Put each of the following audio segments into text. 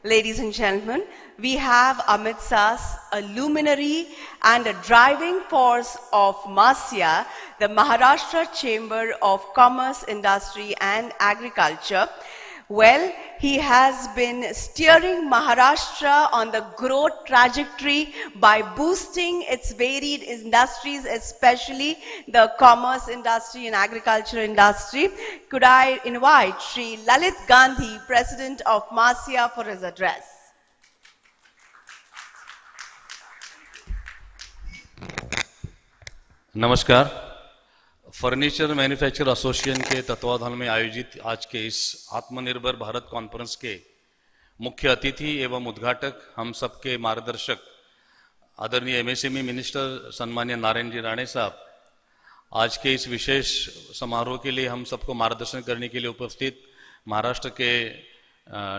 Ladies and gentlemen, we have amidst us a luminary and a driving force of Masya, the Maharashtra Chamber of Commerce, Industry and Agriculture. Well, he has been steering Maharashtra on the growth trajectory by boosting its varied industries, especially the commerce industry and agriculture industry. Could I invite Shri Lalit Gandhi, President of Masya, for his address? नमस्कार। Furniture manufacture association के तत्वाधान में आयोजित आज के इस आत्मनिर्भर Bharat conference के मुख्य अतिथि एवं उद्घाटक, हम सबके मार्गदर्शक आदरणीय एमएसएमई मिनिस्टर सम्मान्य नारायण जी राणे साहब, आज के इस विशेष समारोह के लिए हम सबको मार्गदर्शन करने के लिए उपस्थित महाराष्ट्र के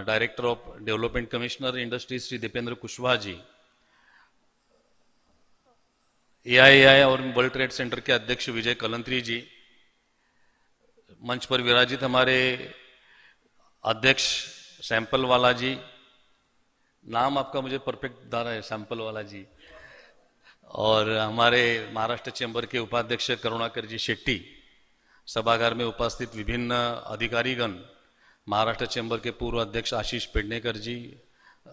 director of development commissioner industry Shri Dipendra Kushwaha ji, AII और वर्ल्ड ट्रेड सेंटर के अध्यक्ष विजय कलंत्री जी, मंच पर विराजित हमारे अध्यक्ष सैंपल वाला जी, नाम आपका मुझे परफेक्ट बता रहा है, सैंपल वाला जी, और हमारे महाराष्ट्र चैम्बर के उपाध्यक्ष करुणाकर जी शेट्टी, सभागार में उपस्थित विभिन्न अधिकारीगण, महाराष्ट्र चैम्बर के पूर्व अध्यक्ष आशीष पेडनेकर जी,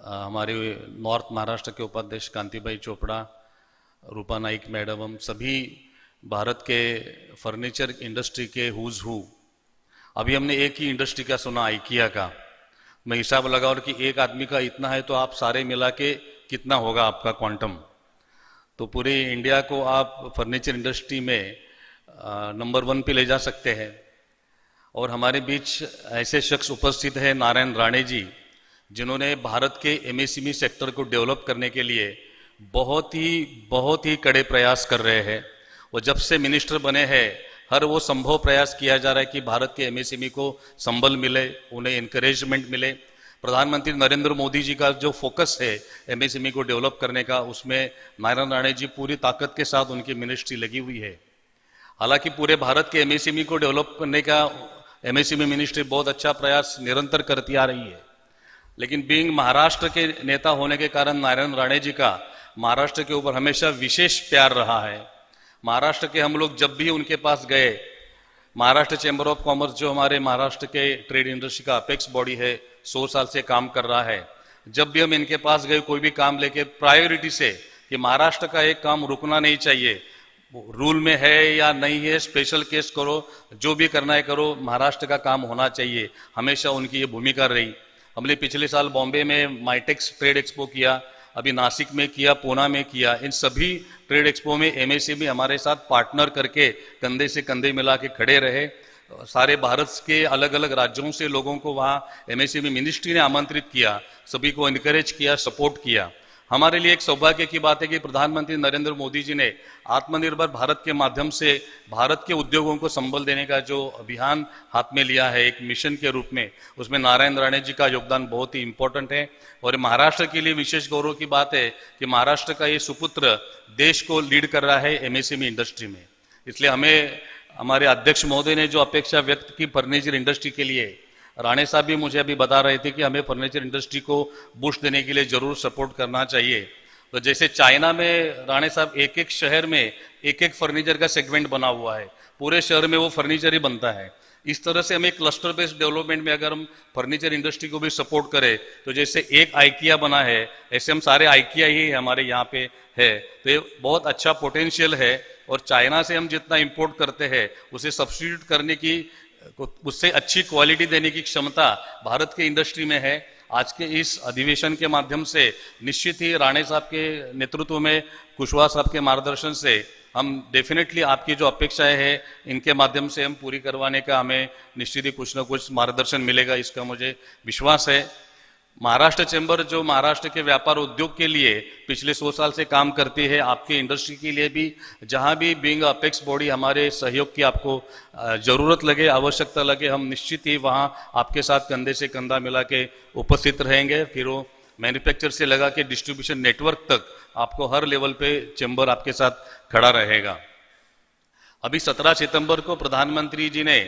हमारे नॉर्थ महाराष्ट्र के उपाध्यक्ष कांतिभाई चोपड़ा, रूपा नाइक मैडम, हम सभी भारत के फर्नीचर इंडस्ट्री के हुज हु। अभी हमने एक ही इंडस्ट्री का सुना, आइकिया का। मैं हिसाब लगाऊं कि एक आदमी का इतना है तो आप सारे मिला के कितना होगा आपका क्वांटम। तो पूरे इंडिया को आप फर्नीचर इंडस्ट्री में नंबर 1 पे ले जा सकते हैं। और हमारे बीच ऐसे शख्स उपस्थित हैं नारायण राणे जी, जिन्होंने भारत के एमएसएमई सेक्टर को डेवलप करने के लिए बहुत ही कड़े प्रयास कर रहे हैं। वो जब से मिनिस्टर बने हैं, हर वो संभव प्रयास किया जा रहा है कि भारत के एमएसएमई को संबल मिले, उन्हें इनकरेजमेंट मिले। प्रधानमंत्री नरेंद्र मोदी जी का जो फोकस है एमएसएमई को डेवलप करने का, उसमें नारायण राणे जी पूरी ताकत के साथ उनकी मिनिस्ट्री लगी हुई है। हालांकि पूरे भारत के एमएसएमई को डेवलप करने का एमएसएमई मिनिस्ट्री बहुत अच्छा प्रयास निरंतर करती आ रही है, लेकिन बीइंग महाराष्ट्र के नेता होने के कारण नारायण राणे जी का महाराष्ट्र के ऊपर हमेशा विशेष प्यार रहा है। महाराष्ट्र के हम लोग जब भी उनके पास गए, महाराष्ट्र चैम्बर ऑफ कॉमर्स जो हमारे महाराष्ट्र के ट्रेड इंडस्ट्री का अपेक्स बॉडी है, 100 साल से काम कर रहा है, जब भी हम इनके पास गए कोई भी काम लेके प्रायोरिटी से कि महाराष्ट्र का एक काम रुकना नहीं चाहिए, रूल में है या नहीं है, स्पेशल केस करो, जो भी करना है करो, महाराष्ट्र का काम होना चाहिए, हमेशा उनकी ये भूमिका रही। हमने पिछले साल बॉम्बे में माइटेक्स ट्रेड एक्सपो किया, अभी नासिक में किया, पूना में किया। इन सभी ट्रेड एक्सपो में एमएसएमई हमारे साथ पार्टनर करके कंधे से कंधे मिला के खड़े रहे। सारे भारत के अलग अलग राज्यों से लोगों को वहाँ एमएसएमई मिनिस्ट्री ने आमंत्रित किया, सभी को इनकरेज किया, सपोर्ट किया। हमारे लिए एक सौभाग्य की बात है कि प्रधानमंत्री नरेंद्र मोदी जी ने आत्मनिर्भर भारत के माध्यम से भारत के उद्योगों को संबल देने का जो अभियान हाथ में लिया है एक मिशन के रूप में, उसमें नारायण राणे जी का योगदान बहुत ही इंपॉर्टेंट है। और महाराष्ट्र के लिए विशेष गौरव की बात है कि महाराष्ट्र का ये सुपुत्र देश को लीड कर रहा है एमएसएमई इंडस्ट्री में। इसलिए हमें हमारे अध्यक्ष महोदय ने जो अपेक्षा व्यक्त की फर्नीचर इंडस्ट्री के लिए, राणे साहब भी मुझे अभी बता रहे थे कि हमें फर्नीचर इंडस्ट्री को बूस्ट देने के लिए जरूर सपोर्ट करना चाहिए। तो जैसे चाइना में राणे साहब एक शहर में एक फर्नीचर का सेगमेंट बना हुआ है, पूरे शहर में वो फर्नीचर ही बनता है। इस तरह से हमें क्लस्टर बेस्ड डेवलपमेंट में अगर हम फर्नीचर इंडस्ट्री को भी सपोर्ट करें, तो जैसे एक आइकिया बना है, ऐसे हम सारे आइकिया ही हमारे यहाँ पे है। तो ये बहुत अच्छा पोटेंशियल है। और चाइना से हम जितना इम्पोर्ट करते हैं उसे सब्स्टिट्यूट करने की, उससे अच्छी क्वालिटी देने की क्षमता भारत के इंडस्ट्री में है। आज के इस अधिवेशन के माध्यम से निश्चित ही राणे साहब के नेतृत्व में, कुशवाहा साहब के मार्गदर्शन से हम डेफिनेटली आपकी जो अपेक्षाएं हैं इनके माध्यम से हम पूरी करवाने का हमें निश्चित ही कुछ ना कुछ मार्गदर्शन मिलेगा, इसका मुझे विश्वास है। महाराष्ट्र चैम्बर जो महाराष्ट्र के व्यापार उद्योग के लिए पिछले 100 साल से काम करती है, आपकी इंडस्ट्री के लिए भी जहां भी बीइंग अपेक्स बॉडी हमारे सहयोग की आपको जरूरत लगे, आवश्यकता लगे, हम निश्चित ही वहां आपके साथ कंधे से कंधा मिला के उपस्थित रहेंगे। फिर वो मैन्युफैक्चर से लगा के डिस्ट्रीब्यूशन नेटवर्क तक आपको हर लेवल पे चैम्बर आपके साथ खड़ा रहेगा। अभी 17 सितंबर को प्रधानमंत्री जी ने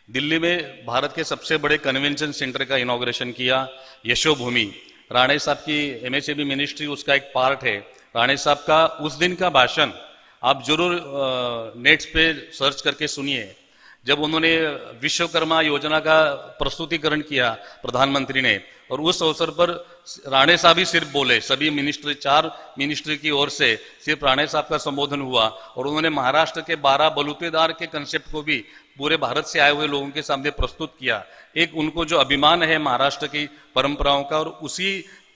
दिल्ली में भारत के सबसे बड़े कन्वेंशन सेंटर का इनॉग्रेशन किया, यशोभूमि। राणे साहब की एमएसएमई मिनिस्ट्री उसका एक पार्ट है। राणे साहब का उस दिन का भाषण आप जरूर नेट पे सर्च करके सुनिए। जब उन्होंने विश्वकर्मा योजना का प्रस्तुतिकरण किया प्रधानमंत्री ने, और उस अवसर पर राणे साहब ही सिर्फ बोले, सभी मिनिस्ट्री 4 मिनिस्ट्री की ओर से सिर्फ राणे साहब का संबोधन हुआ, और उन्होंने महाराष्ट्र के 12 बलूतेदार के कंसेप्ट को भी पूरे भारत से आए हुए लोगों के सामने प्रस्तुत किया। एक उनको जो अभिमान है महाराष्ट्र की परंपराओं का, और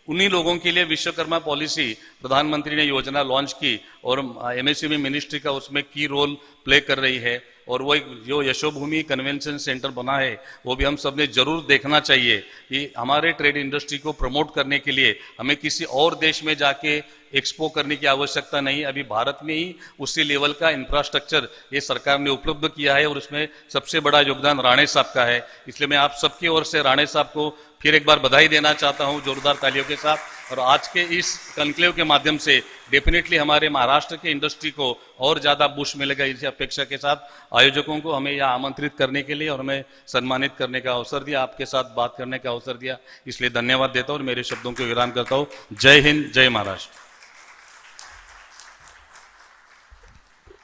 उन्हीं लोगों के लिए विश्वकर्मा पॉलिसी प्रधानमंत्री ने योजना लॉन्च की, और एमएसएमई मिनिस्ट्री का उसमें की रोल प्ले कर रही है। और वो एक जो यशोभूमि कन्वेंशन सेंटर बना है वो भी हम सब ने जरूर देखना चाहिए कि हमारे ट्रेड इंडस्ट्री को प्रमोट करने के लिए हमें किसी और देश में जाके एक्सपो करने की आवश्यकता नहीं। अभी भारत में ही उसी लेवल का इंफ्रास्ट्रक्चर ये सरकार ने उपलब्ध किया है, और उसमें सबसे बड़ा योगदान राणे साहब का है। इसलिए मैं आप सबकी ओर से राणे साहब को फिर एक बार बधाई देना चाहता हूं जोरदार तालियों के साथ। और आज के इस कॉन्क्लेव के माध्यम से डेफिनेटली हमारे महाराष्ट्र के इंडस्ट्री को और ज्यादा बूस्ट मिलेगा, इस अपेक्षा के साथ आयोजकों को हमें यहाँ आमंत्रित करने के लिए और हमें सम्मानित करने का अवसर दिया, आपके साथ बात करने का अवसर दिया, इसलिए धन्यवाद देता हूँ और मेरे शब्दों को विराम करता हूँ। जय हिंद, जय महाराष्ट्र।